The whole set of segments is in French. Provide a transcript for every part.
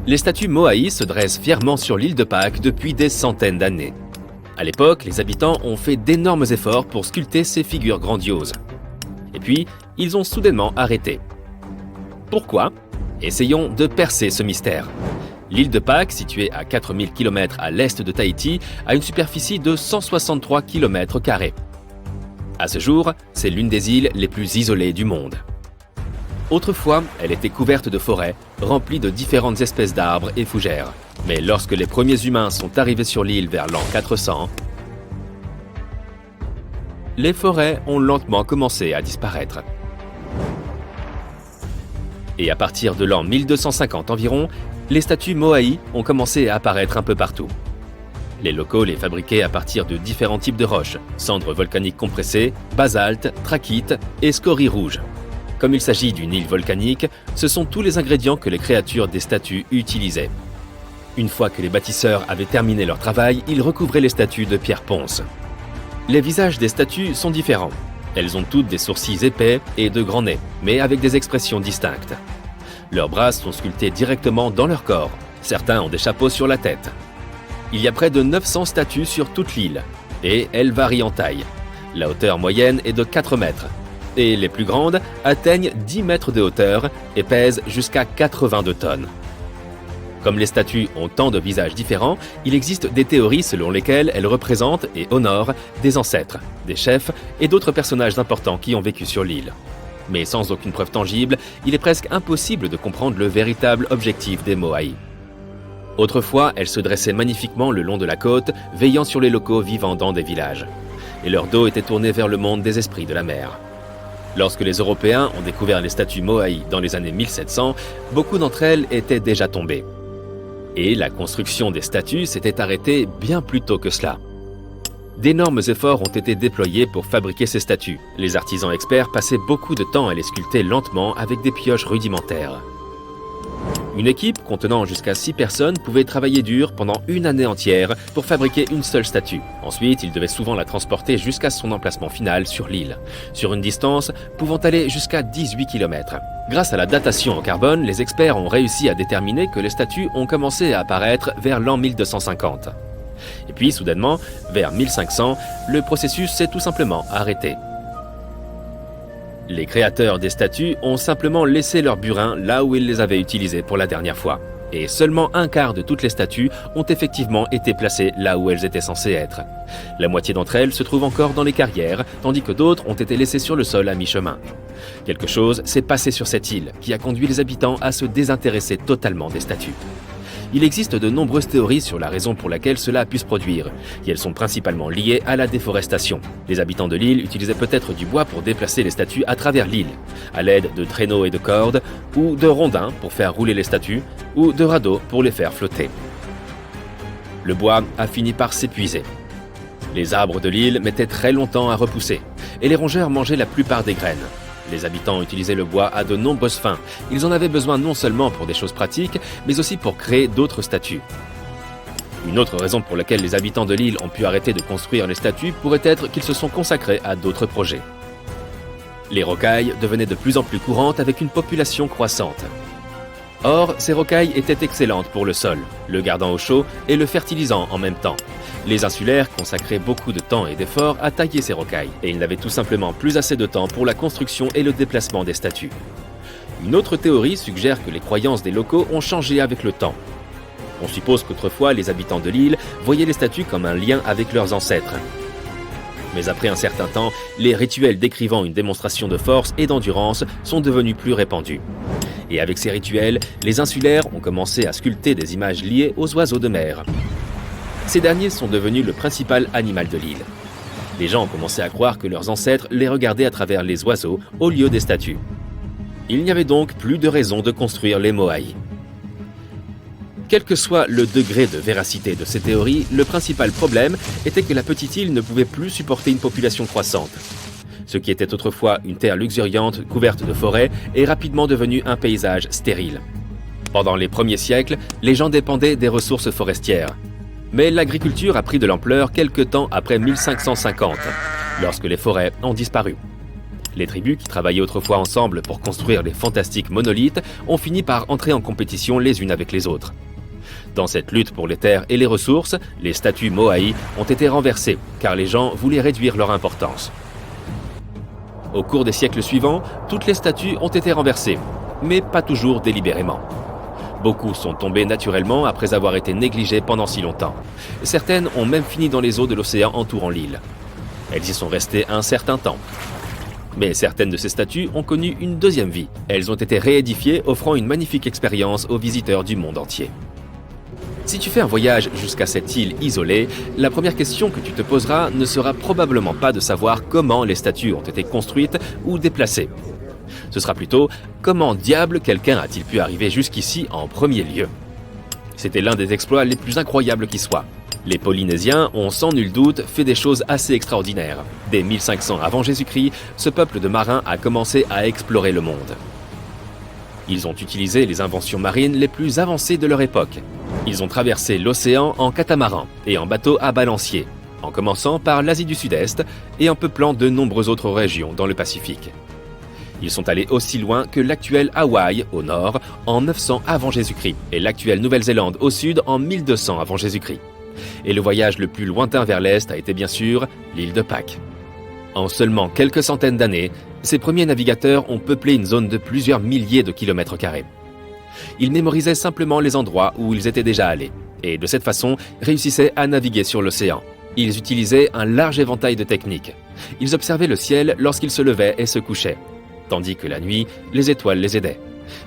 Les statues Moai se dressent fièrement sur l'île de Pâques depuis des centaines d'années. À l'époque, les habitants ont fait d'énormes efforts pour sculpter ces figures grandioses. Et puis, ils ont soudainement arrêté. Pourquoi ? Essayons de percer ce mystère. L'île de Pâques, située à 4000 km à l'est de Tahiti, a une superficie de 163 km². À ce jour, c'est l'une des îles les plus isolées du monde. Autrefois, elle était couverte de forêts, remplies de différentes espèces d'arbres et fougères. Mais lorsque les premiers humains sont arrivés sur l'île vers l'an 400, les forêts ont lentement commencé à disparaître. Et à partir de l'an 1250 environ, les statues Moai ont commencé à apparaître un peu partout. Les locaux les fabriquaient à partir de différents types de roches, cendres volcaniques compressées, basalte, trachyte et scories rouges. Comme il s'agit d'une île volcanique, ce sont tous les ingrédients que les créatures des statues utilisaient. Une fois que les bâtisseurs avaient terminé leur travail, ils recouvraient les statues de pierre ponce. Les visages des statues sont différents. Elles ont toutes des sourcils épais et de grands nez, mais avec des expressions distinctes. Leurs bras sont sculptés directement dans leur corps. Certains ont des chapeaux sur la tête. Il y a près de 900 statues sur toute l'île, et elles varient en taille. La hauteur moyenne est de 4 mètres. Et les plus grandes atteignent 10 mètres de hauteur et pèsent jusqu'à 82 tonnes. Comme les statues ont tant de visages différents, il existe des théories selon lesquelles elles représentent et honorent des ancêtres, des chefs et d'autres personnages importants qui ont vécu sur l'île. Mais sans aucune preuve tangible, il est presque impossible de comprendre le véritable objectif des Moai. Autrefois, elles se dressaient magnifiquement le long de la côte, veillant sur les locaux vivant dans des villages. Et leur dos était tourné vers le monde des esprits de la mer. Lorsque les Européens ont découvert les statues Moai dans les années 1700, beaucoup d'entre elles étaient déjà tombées. Et la construction des statues s'était arrêtée bien plus tôt que cela. D'énormes efforts ont été déployés pour fabriquer ces statues. Les artisans experts passaient beaucoup de temps à les sculpter lentement avec des pioches rudimentaires. Une équipe contenant jusqu'à 6 personnes pouvait travailler dur pendant une année entière pour fabriquer une seule statue. Ensuite, ils devaient souvent la transporter jusqu'à son emplacement final sur l'île, sur une distance pouvant aller jusqu'à 18 km. Grâce à la datation en carbone, les experts ont réussi à déterminer que les statues ont commencé à apparaître vers l'an 1250. Et puis, soudainement, vers 1500, le processus s'est tout simplement arrêté. Les créateurs des statues ont simplement laissé leurs burins là où ils les avaient utilisés pour la dernière fois. Et seulement un quart de toutes les statues ont effectivement été placées là où elles étaient censées être. La moitié d'entre elles se trouvent encore dans les carrières, tandis que d'autres ont été laissées sur le sol à mi-chemin. Quelque chose s'est passé sur cette île, qui a conduit les habitants à se désintéresser totalement des statues. Il existe de nombreuses théories sur la raison pour laquelle cela a pu se produire, et elles sont principalement liées à la déforestation. Les habitants de l'île utilisaient peut-être du bois pour déplacer les statues à travers l'île, à l'aide de traîneaux et de cordes, ou de rondins pour faire rouler les statues, ou de radeaux pour les faire flotter. Le bois a fini par s'épuiser. Les arbres de l'île mettaient très longtemps à repousser, et les rongeurs mangeaient la plupart des graines. Les habitants utilisaient le bois à de nombreuses fins. Ils en avaient besoin non seulement pour des choses pratiques, mais aussi pour créer d'autres statues. Une autre raison pour laquelle les habitants de l'île ont pu arrêter de construire les statues pourrait être qu'ils se sont consacrés à d'autres projets. Les rocailles devenaient de plus en plus courantes avec une population croissante. Or, ces rocailles étaient excellentes pour le sol, le gardant au chaud et le fertilisant en même temps. Les insulaires consacraient beaucoup de temps et d'efforts à tailler ces rocailles, et ils n'avaient tout simplement plus assez de temps pour la construction et le déplacement des statues. Une autre théorie suggère que les croyances des locaux ont changé avec le temps. On suppose qu'autrefois, les habitants de l'île voyaient les statues comme un lien avec leurs ancêtres. Mais après un certain temps, les rituels décrivant une démonstration de force et d'endurance sont devenus plus répandus. Et avec ces rituels, les insulaires ont commencé à sculpter des images liées aux oiseaux de mer. Ces derniers sont devenus le principal animal de l'île. Les gens ont commencé à croire que leurs ancêtres les regardaient à travers les oiseaux au lieu des statues. Il n'y avait donc plus de raison de construire les Moai. Quel que soit le degré de véracité de ces théories, le principal problème était que la petite île ne pouvait plus supporter une population croissante. Ce qui était autrefois une terre luxuriante couverte de forêts est rapidement devenu un paysage stérile. Pendant les premiers siècles, les gens dépendaient des ressources forestières. Mais l'agriculture a pris de l'ampleur quelque temps après 1550, lorsque les forêts ont disparu. Les tribus qui travaillaient autrefois ensemble pour construire les fantastiques monolithes ont fini par entrer en compétition les unes avec les autres. Dans cette lutte pour les terres et les ressources, les statues Moai ont été renversées car les gens voulaient réduire leur importance. Au cours des siècles suivants, toutes les statues ont été renversées, mais pas toujours délibérément. Beaucoup sont tombées naturellement après avoir été négligées pendant si longtemps. Certaines ont même fini dans les eaux de l'océan entourant l'île. Elles y sont restées un certain temps. Mais certaines de ces statues ont connu une deuxième vie. Elles ont été réédifiées, offrant une magnifique expérience aux visiteurs du monde entier. Si tu fais un voyage jusqu'à cette île isolée, la première question que tu te poseras ne sera probablement pas de savoir comment les statues ont été construites ou déplacées. Ce sera plutôt comment diable quelqu'un a-t-il pu arriver jusqu'ici en premier lieu. C'était l'un des exploits les plus incroyables qui soient. Les Polynésiens ont sans nul doute fait des choses assez extraordinaires. Dès 1500 avant Jésus-Christ, ce peuple de marins a commencé à explorer le monde. Ils ont utilisé les inventions marines les plus avancées de leur époque. Ils ont traversé l'océan en catamaran et en bateau à balancier, en commençant par l'Asie du Sud-Est et en peuplant de nombreuses autres régions dans le Pacifique. Ils sont allés aussi loin que l'actuel Hawaï au nord en 900 avant Jésus-Christ et l'actuelle Nouvelle-Zélande au sud en 1200 avant Jésus-Christ. Et le voyage le plus lointain vers l'est a été bien sûr l'île de Pâques. En seulement quelques centaines d'années, ces premiers navigateurs ont peuplé une zone de plusieurs milliers de kilomètres carrés. Ils mémorisaient simplement les endroits où ils étaient déjà allés, et de cette façon réussissaient à naviguer sur l'océan. Ils utilisaient un large éventail de techniques. Ils observaient le ciel lorsqu'il se levait et se couchait, tandis que la nuit, les étoiles les aidaient.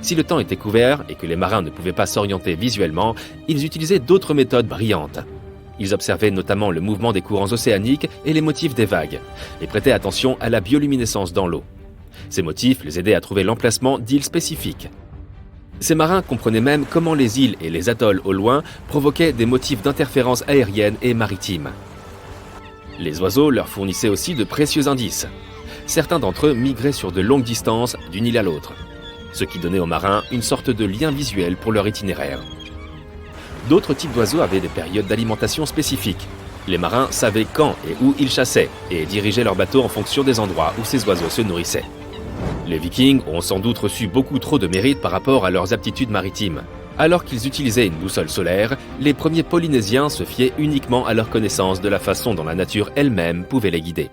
Si le temps était couvert et que les marins ne pouvaient pas s'orienter visuellement, ils utilisaient d'autres méthodes brillantes. Ils observaient notamment le mouvement des courants océaniques et les motifs des vagues, et prêtaient attention à la bioluminescence dans l'eau. Ces motifs les aidaient à trouver l'emplacement d'îles spécifiques. Ces marins comprenaient même comment les îles et les atolls au loin provoquaient des motifs d'interférence aérienne et maritime. Les oiseaux leur fournissaient aussi de précieux indices. Certains d'entre eux migraient sur de longues distances d'une île à l'autre, ce qui donnait aux marins une sorte de lien visuel pour leur itinéraire. D'autres types d'oiseaux avaient des périodes d'alimentation spécifiques. Les marins savaient quand et où ils chassaient et dirigeaient leurs bateaux en fonction des endroits où ces oiseaux se nourrissaient. Les Vikings ont sans doute reçu beaucoup trop de mérite par rapport à leurs aptitudes maritimes. Alors qu'ils utilisaient une boussole solaire, les premiers Polynésiens se fiaient uniquement à leur connaissance de la façon dont la nature elle-même pouvait les guider.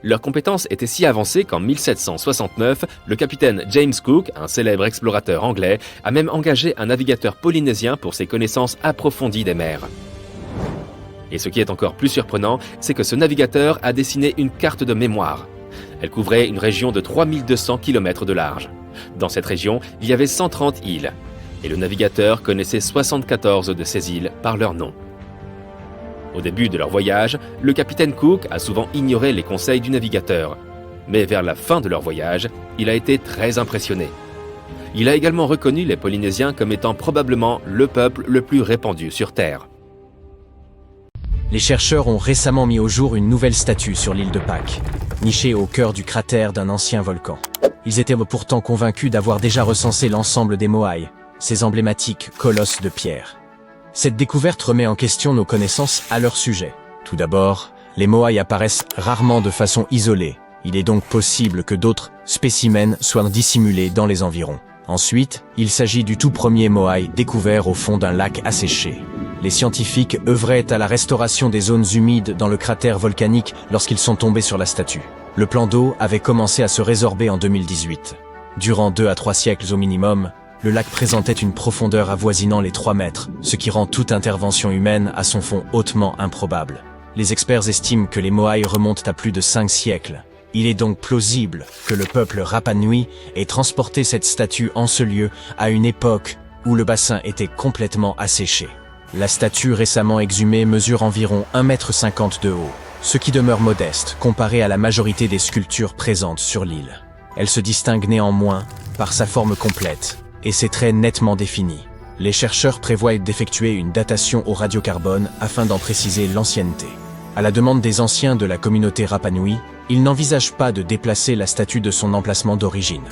Leurs compétences étaient si avancées qu'en 1769, le capitaine James Cook, un célèbre explorateur anglais, a même engagé un navigateur polynésien pour ses connaissances approfondies des mers. Et ce qui est encore plus surprenant, c'est que ce navigateur a dessiné une carte de mémoire. Elle couvrait une région de 3200 km de large. Dans cette région, il y avait 130 îles, et le navigateur connaissait 74 de ces îles par leur nom. Au début de leur voyage, le capitaine Cook a souvent ignoré les conseils du navigateur. Mais vers la fin de leur voyage, il a été très impressionné. Il a également reconnu les Polynésiens comme étant probablement le peuple le plus répandu sur Terre. Les chercheurs ont récemment mis au jour une nouvelle statue sur l'île de Pâques, nichée au cœur du cratère d'un ancien volcan. Ils étaient pourtant convaincus d'avoir déjà recensé l'ensemble des Moai, ces emblématiques colosses de pierre. Cette découverte remet en question nos connaissances à leur sujet. Tout d'abord, les Moai apparaissent rarement de façon isolée. Il est donc possible que d'autres spécimens soient dissimulés dans les environs. Ensuite, il s'agit du tout premier Moai découvert au fond d'un lac asséché. Les scientifiques œuvraient à la restauration des zones humides dans le cratère volcanique lorsqu'ils sont tombés sur la statue. Le plan d'eau avait commencé à se résorber en 2018. Durant 2 à 3 siècles au minimum, le lac présentait une profondeur avoisinant les 3 mètres, ce qui rend toute intervention humaine à son fond hautement improbable. Les experts estiment que les Moai remontent à plus de 5 siècles. Il est donc plausible que le peuple Rapa Nui ait transporté cette statue en ce lieu à une époque où le bassin était complètement asséché. La statue récemment exhumée mesure environ 1,50 m de haut, ce qui demeure modeste comparé à la majorité des sculptures présentes sur l'île. Elle se distingue néanmoins par sa forme complète et ses traits nettement définis. Les chercheurs prévoient d'effectuer une datation au radiocarbone afin d'en préciser l'ancienneté. À la demande des anciens de la communauté Rapa Nui, ils n'envisagent pas de déplacer la statue de son emplacement d'origine.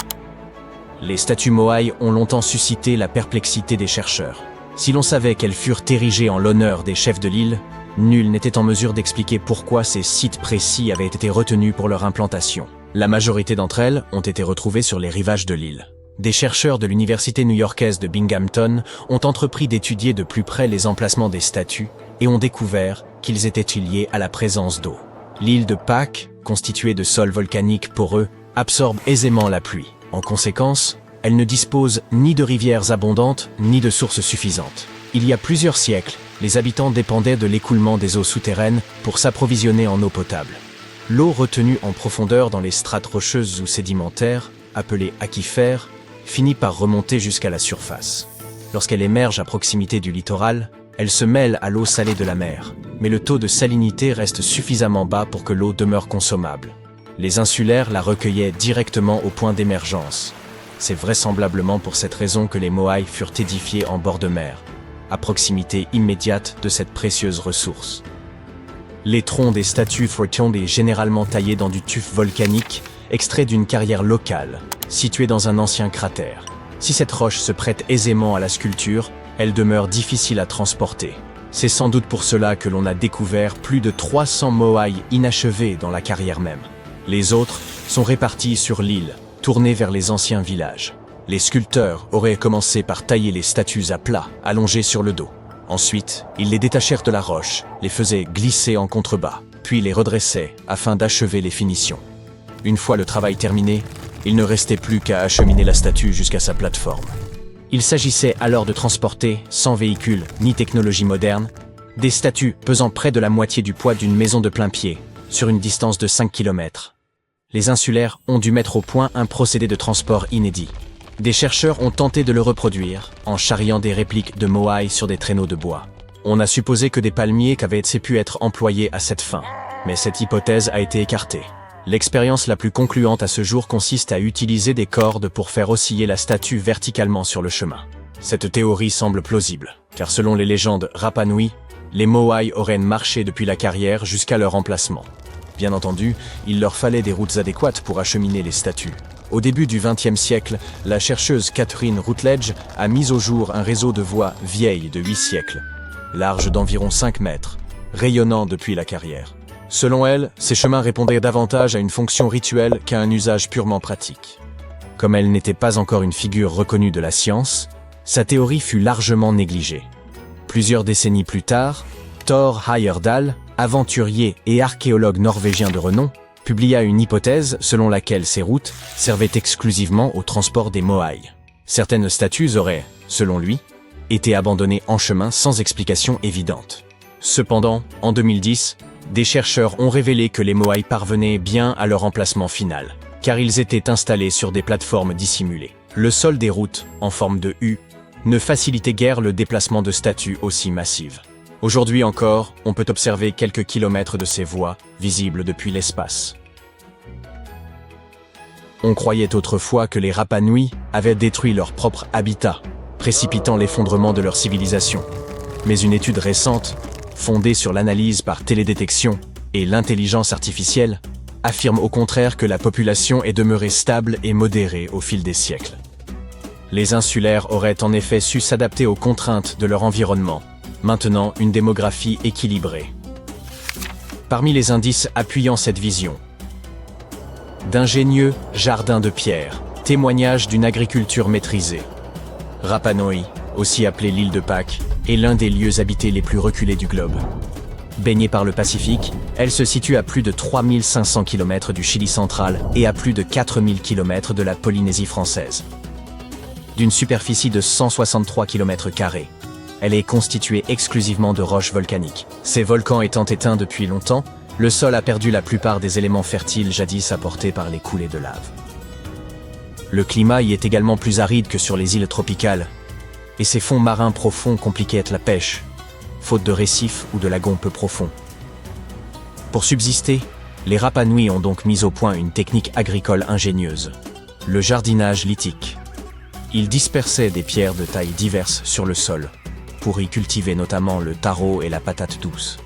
Les statues Moai ont longtemps suscité la perplexité des chercheurs. Si l'on savait qu'elles furent érigées en l'honneur des chefs de l'île, nul n'était en mesure d'expliquer pourquoi ces sites précis avaient été retenus pour leur implantation. La majorité d'entre elles ont été retrouvées sur les rivages de l'île. Des chercheurs de l'université new-yorkaise de Binghamton ont entrepris d'étudier de plus près les emplacements des statues et ont découvert qu'ils étaient liés à la présence d'eau. L'île de Pâques, constituée de sols volcaniques poreux, absorbe aisément la pluie. En conséquence, elle ne dispose ni de rivières abondantes ni de sources suffisantes. Il y a plusieurs siècles, les habitants dépendaient de l'écoulement des eaux souterraines pour s'approvisionner en eau potable. L'eau retenue en profondeur dans les strates rocheuses ou sédimentaires, appelées aquifères, finit par remonter jusqu'à la surface. Lorsqu'elle émerge à proximité du littoral, elle se mêle à l'eau salée de la mer, mais le taux de salinité reste suffisamment bas pour que l'eau demeure consommable. Les insulaires la recueillaient directement au point d'émergence. C'est vraisemblablement pour cette raison que les Moai furent édifiés en bord de mer, à proximité immédiate de cette précieuse ressource. Les troncs des statues sont généralement taillés dans du tuf volcanique, extrait d'une carrière locale, située dans un ancien cratère. Si cette roche se prête aisément à la sculpture, elle demeure difficile à transporter. C'est sans doute pour cela que l'on a découvert plus de 300 Moai inachevés dans la carrière même. Les autres sont répartis sur l'île, tournés vers les anciens villages. Les sculpteurs auraient commencé par tailler les statues à plat, allongées sur le dos. Ensuite, ils les détachèrent de la roche, les faisaient glisser en contrebas, puis les redressaient afin d'achever les finitions. Une fois le travail terminé, il ne restait plus qu'à acheminer la statue jusqu'à sa plateforme. Il s'agissait alors de transporter, sans véhicule ni technologie moderne, des statues pesant près de la moitié du poids d'une maison de plein pied, sur une distance de 5 km. Les insulaires ont dû mettre au point un procédé de transport inédit. Des chercheurs ont tenté de le reproduire, en charriant des répliques de Moai sur des traîneaux de bois. On a supposé que des palmiers avaient pu être employés à cette fin, mais cette hypothèse a été écartée. L'expérience la plus concluante à ce jour consiste à utiliser des cordes pour faire osciller la statue verticalement sur le chemin. Cette théorie semble plausible, car selon les légendes Rapa Nui, les Moai auraient marché depuis la carrière jusqu'à leur emplacement. Bien entendu, il leur fallait des routes adéquates pour acheminer les statues. Au début du XXe siècle, la chercheuse Catherine Routledge a mis au jour un réseau de voies vieilles de 8 siècles, large d'environ 5 mètres, rayonnant depuis la carrière. Selon elle, ces chemins répondaient davantage à une fonction rituelle qu'à un usage purement pratique. Comme elle n'était pas encore une figure reconnue de la science, sa théorie fut largement négligée. Plusieurs décennies plus tard, Thor Heyerdahl, aventurier et archéologue norvégien de renom, publia une hypothèse selon laquelle ces routes servaient exclusivement au transport des Moai. Certaines statues auraient, selon lui, été abandonnées en chemin sans explication évidente. Cependant, en 2010, des chercheurs ont révélé que les Moai parvenaient bien à leur emplacement final, car ils étaient installés sur des plateformes dissimulées. Le sol des routes, en forme de U, ne facilitait guère le déplacement de statues aussi massives. Aujourd'hui encore, on peut observer quelques kilomètres de ces voies, visibles depuis l'espace. On croyait autrefois que les Rapa Nui avaient détruit leur propre habitat, précipitant l'effondrement de leur civilisation. Mais une étude récente, fondée sur l'analyse par télédétection et l'intelligence artificielle, affirme au contraire que la population est demeurée stable et modérée au fil des siècles. Les insulaires auraient en effet su s'adapter aux contraintes de leur environnement, maintenant une démographie équilibrée. Parmi les indices appuyant cette vision, d'ingénieux jardins de pierre, témoignage d'une agriculture maîtrisée. Rapa Nui, aussi appelée l'île de Pâques, est l'un des lieux habités les plus reculés du globe. Baignée par le Pacifique, elle se situe à plus de 3500 km du Chili central et à plus de 4000 km de la Polynésie française. D'une superficie de 163 km², elle est constituée exclusivement de roches volcaniques. Ces volcans étant éteints depuis longtemps, le sol a perdu la plupart des éléments fertiles jadis apportés par les coulées de lave. Le climat y est également plus aride que sur les îles tropicales, et ces fonds marins profonds compliquaient la pêche, faute de récifs ou de lagons peu profonds. Pour subsister, les Rapa Nui ont donc mis au point une technique agricole ingénieuse, le jardinage lithique. Ils dispersaient des pierres de tailles diverses sur le sol, pour y cultiver notamment le taro et la patate douce.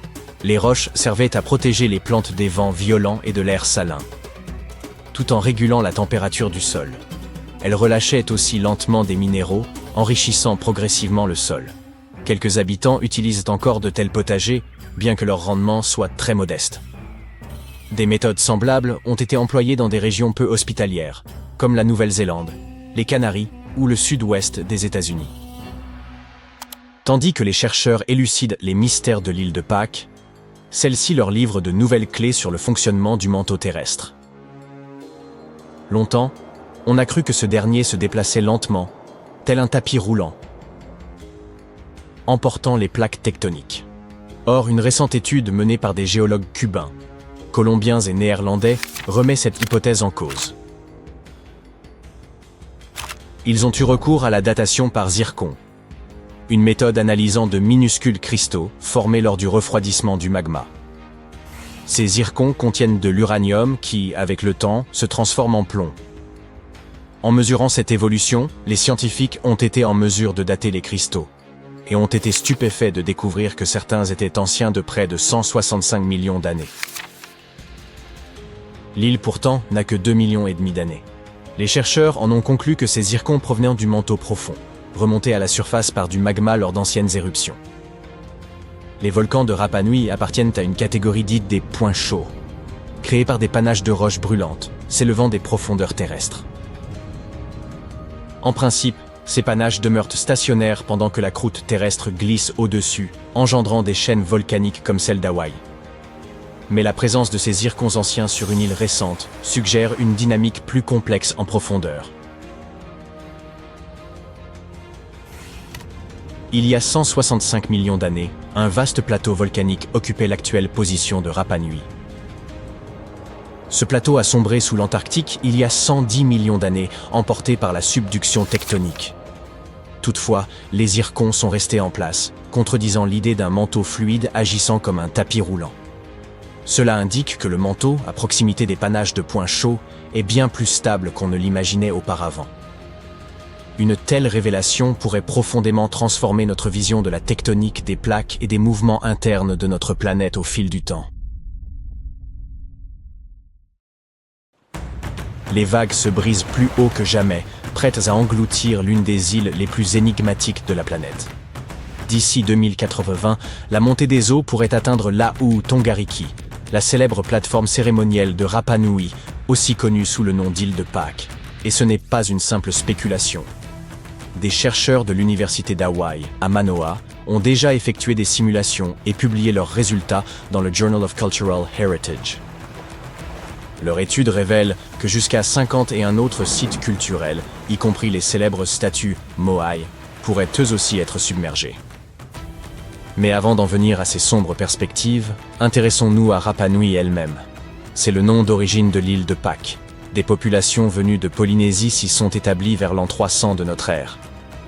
Les roches servaient à protéger les plantes des vents violents et de l'air salin, tout en régulant la température du sol. Elles relâchaient aussi lentement des minéraux, enrichissant progressivement le sol. Quelques habitants utilisent encore de tels potagers, bien que leur rendement soit très modeste. Des méthodes semblables ont été employées dans des régions peu hospitalières, comme la Nouvelle-Zélande, les Canaries ou le sud-ouest des États-Unis. Tandis que les chercheurs élucident les mystères de l'île de Pâques, celle-ci leur livre de nouvelles clés sur le fonctionnement du manteau terrestre. Longtemps, on a cru que ce dernier se déplaçait lentement, tel un tapis roulant, emportant les plaques tectoniques. Or, une récente étude menée par des géologues cubains, colombiens et néerlandais remet cette hypothèse en cause. Ils ont eu recours à la datation par zircon, une méthode analysant de minuscules cristaux formés lors du refroidissement du magma. Ces zircons contiennent de l'uranium qui, avec le temps, se transforme en plomb. En mesurant cette évolution, les scientifiques ont été en mesure de dater les cristaux et ont été stupéfaits de découvrir que certains étaient anciens de près de 165 millions d'années. L'île pourtant n'a que 2,5 millions d'années. Les chercheurs en ont conclu que ces zircons provenaient du manteau profond, remontés à la surface par du magma lors d'anciennes éruptions. Les volcans de Rapa Nui appartiennent à une catégorie dite des points chauds, créés par des panaches de roches brûlantes, s'élevant des profondeurs terrestres. En principe, ces panaches demeurent stationnaires pendant que la croûte terrestre glisse au-dessus, engendrant des chaînes volcaniques comme celle d'Hawaï. Mais la présence de ces zircons anciens sur une île récente suggère une dynamique plus complexe en profondeur. Il y a 165 millions d'années, un vaste plateau volcanique occupait l'actuelle position de Rapa Nui. Ce plateau a sombré sous l'Antarctique il y a 110 millions d'années, emporté par la subduction tectonique. Toutefois, les zircons sont restés en place, contredisant l'idée d'un manteau fluide agissant comme un tapis roulant. Cela indique que le manteau, à proximité des panaches de points chauds, est bien plus stable qu'on ne l'imaginait auparavant. Une telle révélation pourrait profondément transformer notre vision de la tectonique des plaques et des mouvements internes de notre planète au fil du temps. Les vagues se brisent plus haut que jamais, prêtes à engloutir l'une des îles les plus énigmatiques de la planète. D'ici 2080, la montée des eaux pourrait atteindre Lau Tongariki, la célèbre plateforme cérémonielle de Rapa Nui, aussi connue sous le nom d'île de Pâques. Et ce n'est pas une simple spéculation. Des chercheurs de l'université d'Hawaï, à Manoa, ont déjà effectué des simulations et publié leurs résultats dans le Journal of Cultural Heritage. Leur étude révèle que jusqu'à 51 autres sites culturels, y compris les célèbres statues Moai, pourraient eux aussi être submergés. Mais avant d'en venir à ces sombres perspectives, intéressons-nous à Rapa Nui elle-même. C'est le nom d'origine de l'île de Pâques. Des populations venues de Polynésie s'y sont établies vers l'an 300 de notre ère.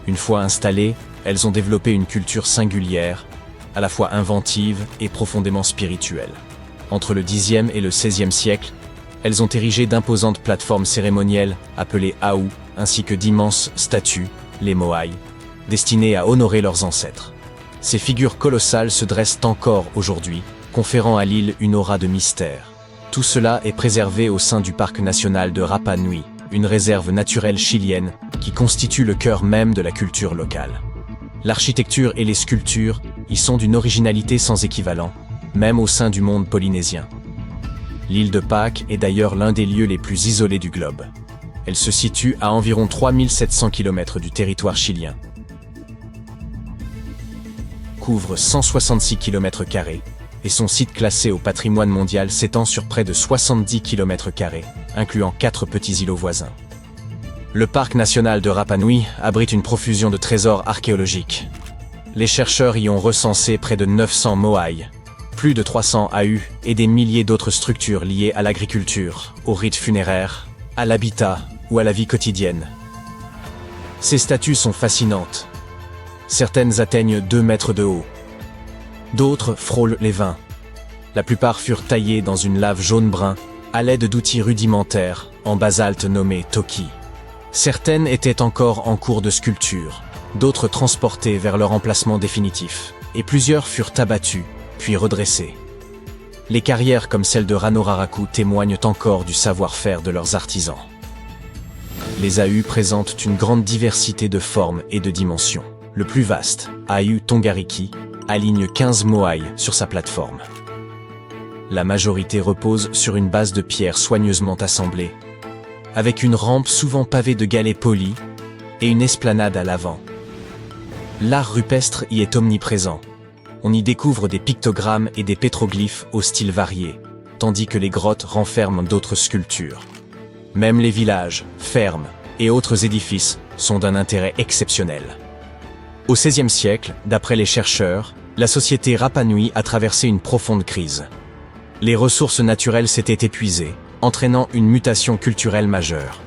Une fois installées, elles ont développé une culture singulière, à la fois inventive et profondément spirituelle. Entre le Xe et le XVIe siècle, elles ont érigé d'imposantes plateformes cérémonielles appelées Aou, ainsi que d'immenses statues, les Moai, destinées à honorer leurs ancêtres. Ces figures colossales se dressent encore aujourd'hui, conférant à l'île une aura de mystère. Tout cela est préservé au sein du parc national de Rapa Nui, une réserve naturelle chilienne qui constitue le cœur même de la culture locale. L'architecture et les sculptures y sont d'une originalité sans équivalent, même au sein du monde polynésien. L'île de Pâques est d'ailleurs l'un des lieux les plus isolés du globe. Elle se situe à environ 3700 km du territoire chilien, couvre 166 km² et son site classé au patrimoine mondial s'étend sur près de 70 km², incluant 4 petits îlots voisins. Le parc national de Rapa Nui abrite une profusion de trésors archéologiques. Les chercheurs y ont recensé près de 900 moai, plus de 300 AU et des milliers d'autres structures liées à l'agriculture, aux rites funéraires, à l'habitat ou à la vie quotidienne. Ces statues sont fascinantes. Certaines atteignent 2 mètres de haut. D'autres frôlent les 20. La plupart furent taillées dans une lave jaune-brun à l'aide d'outils rudimentaires en basalte nommés toki. Certaines étaient encore en cours de sculpture, d'autres transportées vers leur emplacement définitif, et plusieurs furent abattues, puis redressées. Les carrières comme celle de Ranoraraku témoignent encore du savoir-faire de leurs artisans. Les AU présentent une grande diversité de formes et de dimensions. Le plus vaste, AU Tongariki, aligne 15 moai sur sa plateforme. la majorité repose sur une base de pierre soigneusement assemblée, avec une rampe souvent pavée de galets polis et une esplanade à l'avant. L'art rupestre y est omniprésent. On y découvre des pictogrammes et des pétroglyphes au style varié, tandis que les grottes renferment d'autres sculptures. Même les villages, fermes et autres édifices sont d'un intérêt exceptionnel. Au XVIe siècle, d'après les chercheurs, la société Rapa Nui a traversé une profonde crise. Les ressources naturelles s'étaient épuisées, entraînant une mutation culturelle majeure.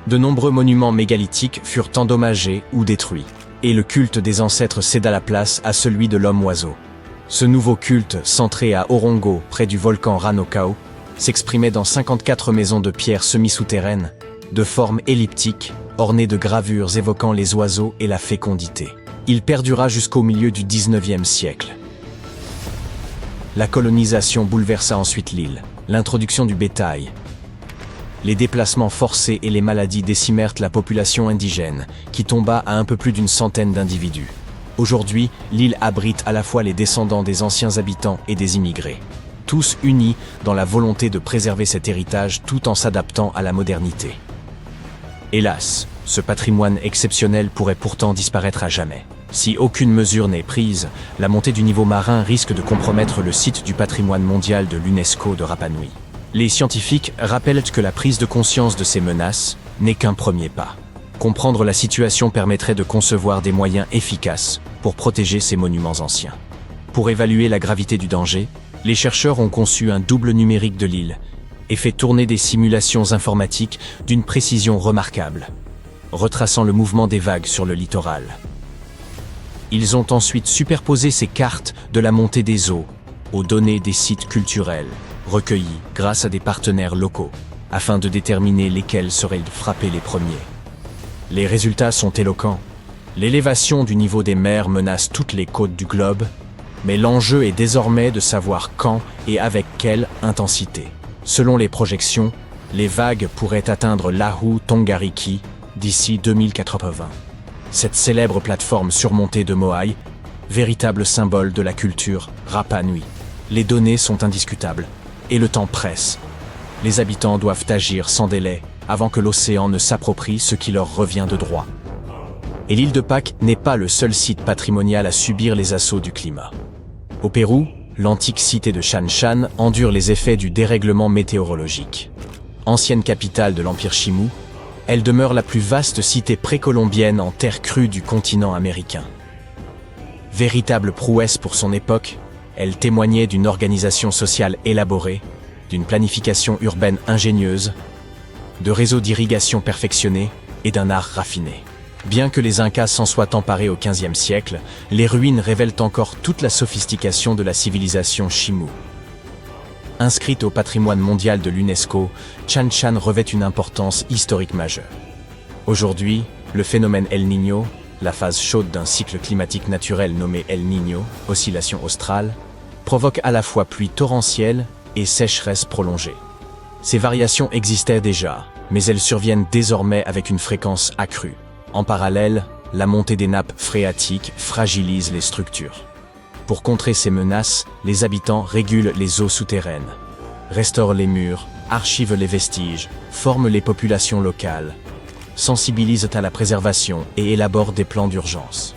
De nombreux monuments mégalithiques furent endommagés ou détruits, et le culte des ancêtres céda la place à celui de l'homme-oiseau. Ce nouveau culte, centré à Orongo, près du volcan Ranokau, s'exprimait dans 54 maisons de pierre semi-souterraines, de forme elliptique, ornées de gravures évoquant les oiseaux et la fécondité. Il perdura jusqu'au milieu du XIXe siècle. La colonisation bouleversa ensuite l'île, l'introduction du bétail. Les déplacements forcés et les maladies décimèrent la population indigène, qui tomba à un peu plus d'une centaine d'individus. Aujourd'hui, l'île abrite à la fois les descendants des anciens habitants et des immigrés, tous unis dans la volonté de préserver cet héritage tout en s'adaptant à la modernité. Hélas, ce patrimoine exceptionnel pourrait pourtant disparaître à jamais. Si aucune mesure n'est prise, la montée du niveau marin risque de compromettre le site du patrimoine mondial de l'UNESCO de Rapa Nui. Les scientifiques rappellent que la prise de conscience de ces menaces n'est qu'un premier pas. Comprendre la situation permettrait de concevoir des moyens efficaces pour protéger ces monuments anciens. Pour évaluer la gravité du danger, les chercheurs ont conçu un double numérique de l'île et fait tourner des simulations informatiques d'une précision remarquable, retraçant le mouvement des vagues sur le littoral. Ils ont ensuite superposé ces cartes de la montée des eaux aux données des sites culturels, recueillis grâce à des partenaires locaux, afin de déterminer lesquels seraient frappés les premiers. Les résultats sont éloquents. L'élévation du niveau des mers menace toutes les côtes du globe, mais l'enjeu est désormais de savoir quand et avec quelle intensité. Selon les projections, les vagues pourraient atteindre l'Ahu Tongariki d'ici 2080. Cette célèbre plateforme surmontée de moaïs, véritable symbole de la culture Rapa Nui. Les données sont indiscutables, et le temps presse. Les habitants doivent agir sans délai, avant que l'océan ne s'approprie ce qui leur revient de droit. Et l'île de Pâques n'est pas le seul site patrimonial à subir les assauts du climat. Au Pérou, l'antique cité de Shan Shan endure les effets du dérèglement météorologique. Ancienne capitale de l'Empire Chimú, elle demeure la plus vaste cité précolombienne en terre crue du continent américain. Véritable prouesse pour son époque, elle témoignait d'une organisation sociale élaborée, d'une planification urbaine ingénieuse, de réseaux d'irrigation perfectionnés et d'un art raffiné. Bien que les Incas s'en soient emparés au XVe siècle, les ruines révèlent encore toute la sophistication de la civilisation Chimú. Inscrite au patrimoine mondial de l'UNESCO, Shan Shan revêt une importance historique majeure. Aujourd'hui, le phénomène El Niño, la phase chaude d'un cycle climatique naturel nommé El Niño, oscillation australe, provoque à la fois pluies torrentielles et sécheresse prolongée. Ces variations existaient déjà, mais elles surviennent désormais avec une fréquence accrue. En parallèle, la montée des nappes phréatiques fragilise les structures. Pour contrer ces menaces, les habitants régulent les eaux souterraines, restaurent les murs, archivent les vestiges, forment les populations locales, sensibilisent à la préservation et élaborent des plans d'urgence.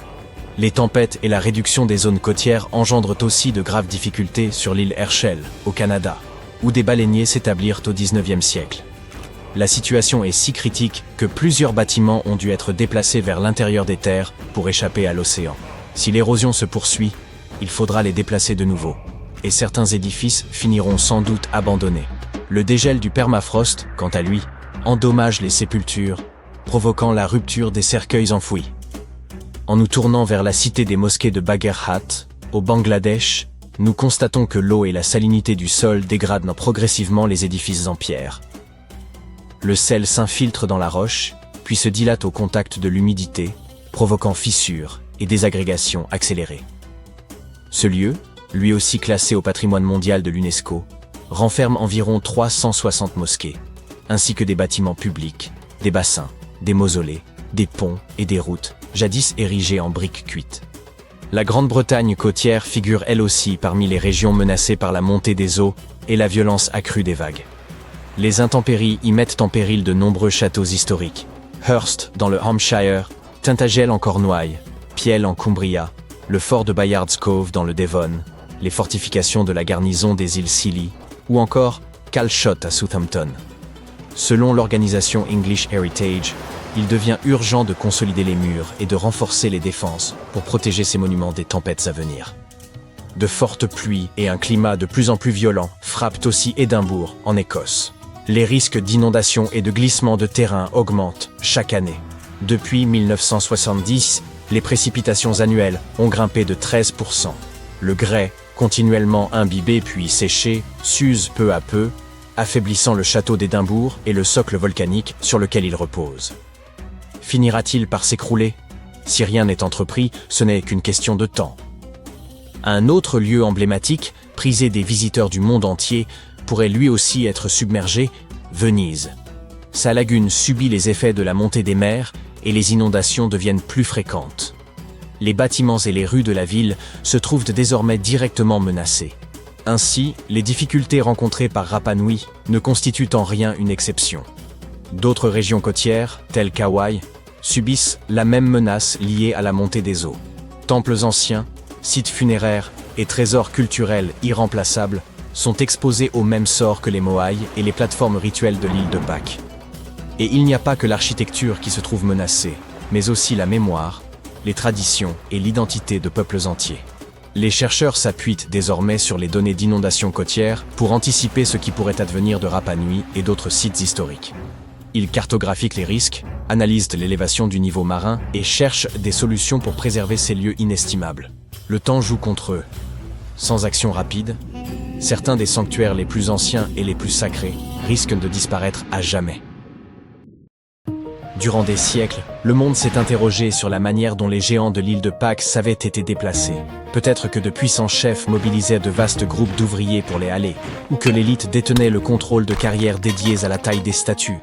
Les tempêtes et la réduction des zones côtières engendrent aussi de graves difficultés sur l'île Herschel, au Canada, où des baleiniers s'établirent au XIXe siècle. La situation est si critique que plusieurs bâtiments ont dû être déplacés vers l'intérieur des terres pour échapper à l'océan. Si l'érosion se poursuit, il faudra les déplacer de nouveau, et certains édifices finiront sans doute abandonnés. Le dégel du permafrost, quant à lui, endommage les sépultures, provoquant la rupture des cercueils enfouis. En nous tournant vers la cité des mosquées de Bagherhat, au Bangladesh, nous constatons que l'eau et la salinité du sol dégradent progressivement les édifices en pierre. Le sel s'infiltre dans la roche, puis se dilate au contact de l'humidité, provoquant fissures et désagrégations accélérées. Ce lieu, lui aussi classé au patrimoine mondial de l'UNESCO, renferme environ 360 mosquées, ainsi que des bâtiments publics, des bassins, des mausolées, des ponts et des routes, jadis érigés en briques cuites. La Grande-Bretagne côtière figure elle aussi parmi les régions menacées par la montée des eaux et la violence accrue des vagues. Les intempéries y mettent en péril de nombreux châteaux historiques. Hurst dans le Hampshire, Tintagel en Cornouailles, Piel en Cumbria, le fort de Bayard's Cove dans le Devon, les fortifications de la garnison des îles Scilly, ou encore Calshot à Southampton. Selon l'organisation English Heritage, il devient urgent de consolider les murs et de renforcer les défenses pour protéger ces monuments des tempêtes à venir. De fortes pluies et un climat de plus en plus violent frappent aussi Édimbourg, en Écosse. Les risques d'inondation et de glissement de terrain augmentent chaque année. Depuis 1970, les précipitations annuelles ont grimpé de 13%. Le grès, continuellement imbibé puis séché, s'use peu à peu, affaiblissant le château d'Édimbourg et le socle volcanique sur lequel il repose. Finira-t-il par s'écrouler? Si rien n'est entrepris, ce n'est qu'une question de temps. Un autre lieu emblématique, prisé des visiteurs du monde entier, pourrait lui aussi être submergé, Venise. Sa lagune subit les effets de la montée des mers et les inondations deviennent plus fréquentes. Les bâtiments et les rues de la ville se trouvent désormais directement menacés. Ainsi, les difficultés rencontrées par Rapa Nui ne constituent en rien une exception. D'autres régions côtières, telles qu'Hawaï, subissent la même menace liée à la montée des eaux. Temples anciens, sites funéraires et trésors culturels irremplaçables sont exposés au même sort que les moaïs et les plateformes rituelles de l'île de Pâques. Et il n'y a pas que l'architecture qui se trouve menacée, mais aussi la mémoire, les traditions et l'identité de peuples entiers. Les chercheurs s'appuient désormais sur les données d'inondations côtières pour anticiper ce qui pourrait advenir de Rapa Nui et d'autres sites historiques. Ils cartographient les risques, analysent l'élévation du niveau marin et cherchent des solutions pour préserver ces lieux inestimables. Le temps joue contre eux. Sans action rapide, certains des sanctuaires les plus anciens et les plus sacrés risquent de disparaître à jamais. Durant des siècles, le monde s'est interrogé sur la manière dont les géants de l'île de Pâques avaient été déplacés. Peut-être que de puissants chefs mobilisaient de vastes groupes d'ouvriers pour les haler, ou que l'élite détenait le contrôle de carrières dédiées à la taille des statues.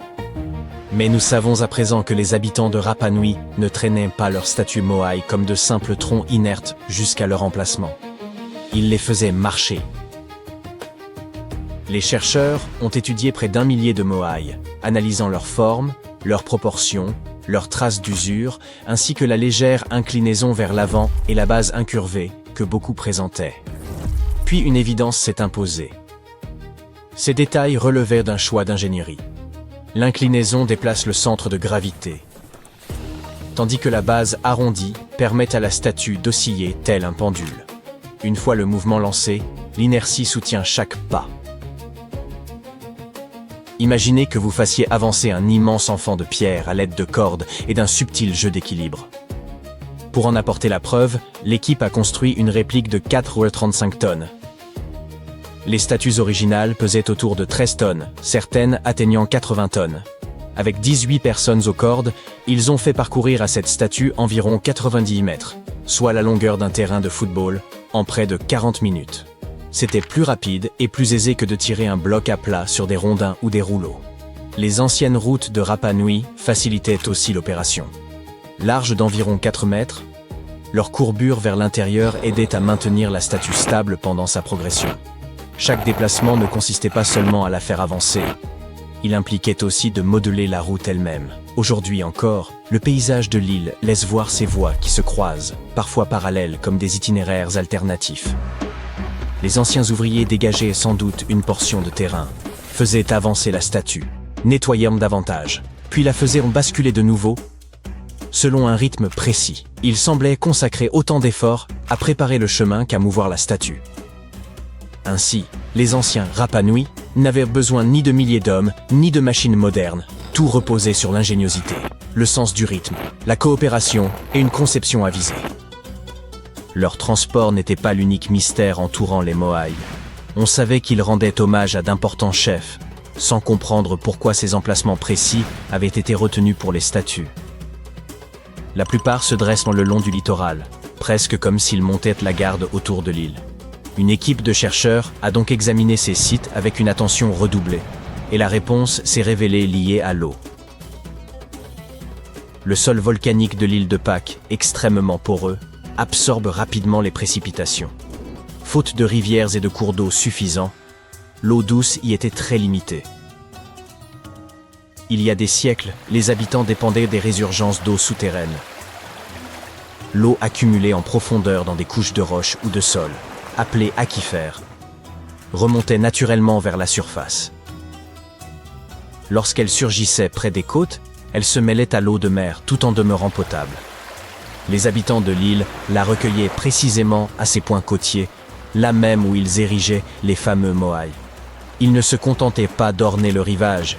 Mais nous savons à présent que les habitants de Rapa Nui ne traînaient pas leurs statues moaï comme de simples troncs inertes jusqu'à leur emplacement. Ils les faisaient marcher. Les chercheurs ont étudié près d'1 millier de moaïs, analysant leur forme, leurs proportions, leurs traces d'usure, ainsi que la légère inclinaison vers l'avant et la base incurvée que beaucoup présentaient. Puis une évidence s'est imposée. Ces détails relevaient d'un choix d'ingénierie. L'inclinaison déplace le centre de gravité, tandis que la base arrondie permet à la statue d'osciller tel un pendule. Une fois le mouvement lancé, l'inertie soutient chaque pas. Imaginez que vous fassiez avancer un immense enfant de pierre à l'aide de cordes et d'un subtil jeu d'équilibre. Pour en apporter la preuve, l'équipe a construit une réplique de 4,35 tonnes. Les statues originales pesaient autour de 13 tonnes, certaines atteignant 80 tonnes. Avec 18 personnes aux cordes, ils ont fait parcourir à cette statue environ 90 mètres, soit la longueur d'un terrain de football, en près de 40 minutes. C'était plus rapide et plus aisé que de tirer un bloc à plat sur des rondins ou des rouleaux. Les anciennes routes de Rapa Nui facilitaient aussi l'opération. Larges d'environ 4 mètres, leur courbure vers l'intérieur aidait à maintenir la statue stable pendant sa progression. Chaque déplacement ne consistait pas seulement à la faire avancer. Il impliquait aussi de modeler la route elle-même. Aujourd'hui encore, le paysage de l'île laisse voir ces voies qui se croisent, parfois parallèles comme des itinéraires alternatifs. Les anciens ouvriers dégageaient sans doute une portion de terrain, faisaient avancer la statue, nettoyaient davantage, puis la faisaient basculer de nouveau, selon un rythme précis. Ils semblaient consacrer autant d'efforts à préparer le chemin qu'à mouvoir la statue. Ainsi, les anciens Rapa Nui n'avaient besoin ni de milliers d'hommes, ni de machines modernes. Tout reposait sur l'ingéniosité, le sens du rythme, la coopération et une conception avisée. Leur transport n'était pas l'unique mystère entourant les moaïs. On savait qu'ils rendaient hommage à d'importants chefs, sans comprendre pourquoi ces emplacements précis avaient été retenus pour les statues. La plupart se dressent le long du littoral, presque comme s'ils montaient la garde autour de l'île. Une équipe de chercheurs a donc examiné ces sites avec une attention redoublée, et la réponse s'est révélée liée à l'eau. Le sol volcanique de l'île de Pâques, extrêmement poreux, absorbe rapidement les précipitations. Faute de rivières et de cours d'eau suffisants, l'eau douce y était très limitée. Il y a des siècles, les habitants dépendaient des résurgences d'eau souterraines. L'eau accumulée en profondeur dans des couches de roches ou de sol, appelées aquifères, remontait naturellement vers la surface. Lorsqu'elle surgissait près des côtes, elle se mêlait à l'eau de mer tout en demeurant potable. Les habitants de l'île la recueillaient précisément à ces points côtiers, là même où ils érigeaient les fameux moai. Ils ne se contentaient pas d'orner le rivage,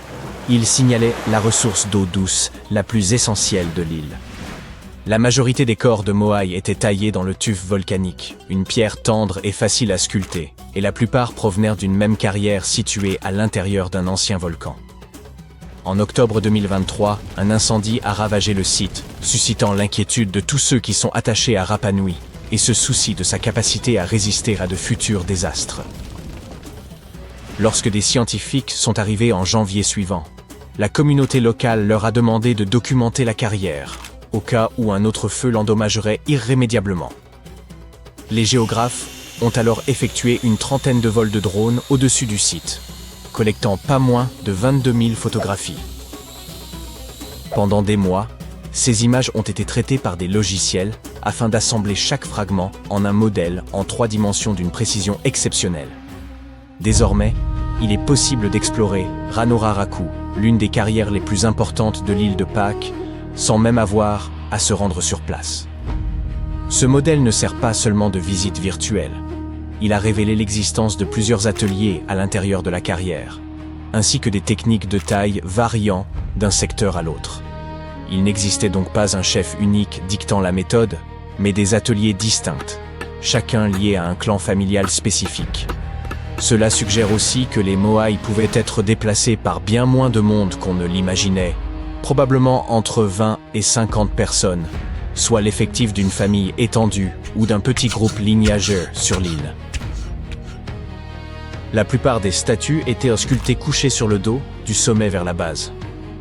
ils signalaient la ressource d'eau douce la plus essentielle de l'île. La majorité des corps de moai étaient taillés dans le tuf volcanique, une pierre tendre et facile à sculpter, et la plupart provenaient d'une même carrière située à l'intérieur d'un ancien volcan. En octobre 2023, un incendie a ravagé le site, suscitant l'inquiétude de tous ceux qui sont attachés à Rapa Nui et se soucient de sa capacité à résister à de futurs désastres. Lorsque des scientifiques sont arrivés en janvier suivant, la communauté locale leur a demandé de documenter la carrière, au cas où un autre feu l'endommagerait irrémédiablement. Les géographes ont alors effectué une trentaine de vols de drones au-dessus du site, collectant pas moins de 22 000 photographies. Pendant des mois, ces images ont été traitées par des logiciels afin d'assembler chaque fragment en un modèle en 3 dimensions d'une précision exceptionnelle. Désormais, il est possible d'explorer Ranoraraku, l'une des carrières les plus importantes de l'île de Pâques, sans même avoir à se rendre sur place. Ce modèle ne sert pas seulement de visite virtuelle. Il a révélé l'existence de plusieurs ateliers à l'intérieur de la carrière, ainsi que des techniques de taille variant d'un secteur à l'autre. Il n'existait donc pas un chef unique dictant la méthode, mais des ateliers distincts, chacun lié à un clan familial spécifique. Cela suggère aussi que les moai pouvaient être déplacés par bien moins de monde qu'on ne l'imaginait, probablement entre 20 et 50 personnes, soit l'effectif d'une famille étendue ou d'un petit groupe lignageux sur l'île. La plupart des statues étaient sculptées couchées sur le dos, du sommet vers la base.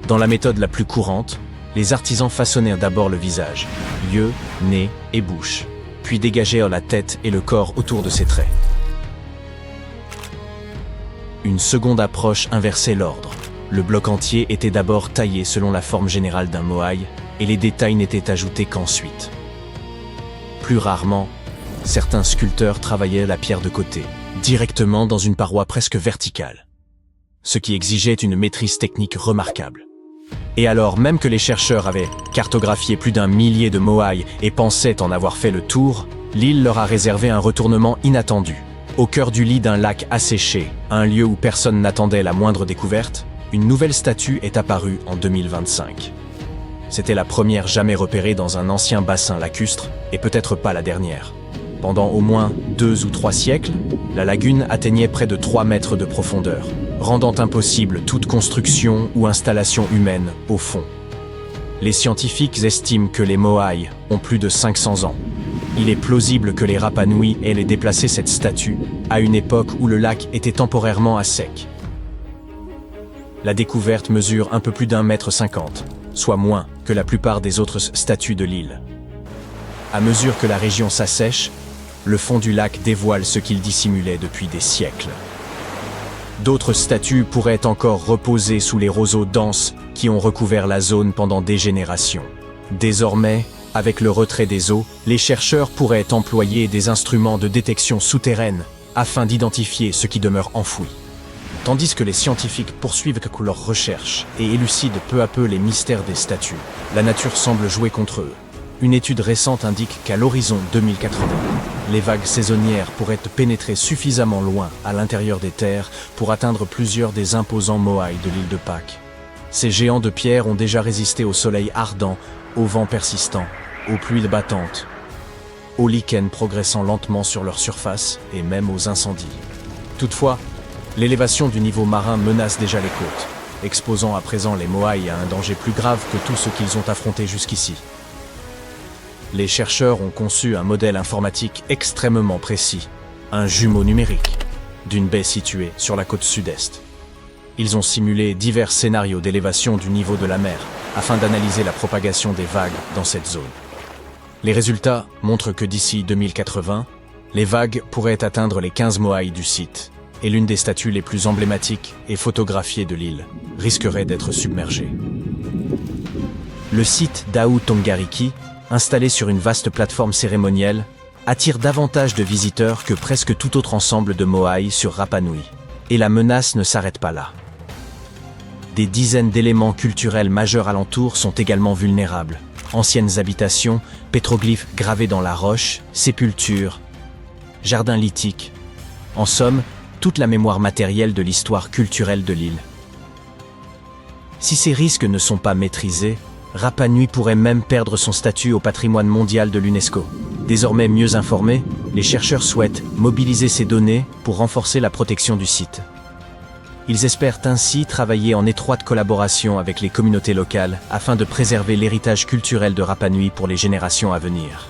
Dans la méthode la plus courante, les artisans façonnèrent d'abord le visage, yeux, nez et bouche, puis dégagèrent la tête et le corps autour de ces traits. Une seconde approche inversait l'ordre. Le bloc entier était d'abord taillé selon la forme générale d'un moai, et les détails n'étaient ajoutés qu'ensuite. Plus rarement, certains sculpteurs travaillaient la pierre de côté, directement dans une paroi presque verticale, ce qui exigeait une maîtrise technique remarquable. Et alors même que les chercheurs avaient cartographié plus d'1 millier de moai et pensaient en avoir fait le tour, l'île leur a réservé un retournement inattendu. Au cœur du lit d'un lac asséché, un lieu où personne n'attendait la moindre découverte, une nouvelle statue est apparue en 2025. C'était la première jamais repérée dans un ancien bassin lacustre, et peut-être pas la dernière. Pendant au moins 2 ou 3 siècles, la lagune atteignait près de 3 mètres de profondeur, rendant impossible toute construction ou installation humaine au fond. Les scientifiques estiment que les moai ont plus de 500 ans. Il est plausible que les Rapa Nui aient déplacé cette statue à une époque où le lac était temporairement à sec. La découverte mesure un peu plus d'1,50 m, soit moins que la plupart des autres statues de l'île. À mesure que la région s'assèche, le fond du lac dévoile ce qu'il dissimulait depuis des siècles. D'autres statues pourraient encore reposer sous les roseaux denses qui ont recouvert la zone pendant des générations. Désormais, avec le retrait des eaux, les chercheurs pourraient employer des instruments de détection souterraine afin d'identifier ce qui demeure enfoui. Tandis que les scientifiques poursuivent leurs recherches et élucident peu à peu les mystères des statues, la nature semble jouer contre eux. Une étude récente indique qu'à l'horizon 2080, les vagues saisonnières pourraient pénétrer suffisamment loin à l'intérieur des terres pour atteindre plusieurs des imposants moai de l'île de Pâques. Ces géants de pierre ont déjà résisté au soleil ardent, aux vents persistants, aux pluies battantes, aux lichens progressant lentement sur leur surface et même aux incendies. Toutefois, l'élévation du niveau marin menace déjà les côtes, exposant à présent les moai à un danger plus grave que tout ce qu'ils ont affronté jusqu'ici. Les chercheurs ont conçu un modèle informatique extrêmement précis, un jumeau numérique, d'une baie située sur la côte sud-est. Ils ont simulé divers scénarios d'élévation du niveau de la mer afin d'analyser la propagation des vagues dans cette zone. Les résultats montrent que d'ici 2080, les vagues pourraient atteindre les 15 moai du site, et l'une des statues les plus emblématiques et photographiées de l'île risquerait d'être submergée. Le site d'Ahu Tongariki, installé sur une vaste plateforme cérémonielle, attire davantage de visiteurs que presque tout autre ensemble de moai sur Rapa Nui. Et la menace ne s'arrête pas là. Des dizaines d'éléments culturels majeurs alentour sont également vulnérables. Anciennes habitations, pétroglyphes gravés dans la roche, sépultures, jardins lithiques. En somme, toute la mémoire matérielle de l'histoire culturelle de l'île. Si ces risques ne sont pas maîtrisés, Rapa Nui pourrait même perdre son statut au patrimoine mondial de l'UNESCO. Désormais mieux informés, les chercheurs souhaitent mobiliser ces données pour renforcer la protection du site. Ils espèrent ainsi travailler en étroite collaboration avec les communautés locales afin de préserver l'héritage culturel de Rapa Nui pour les générations à venir.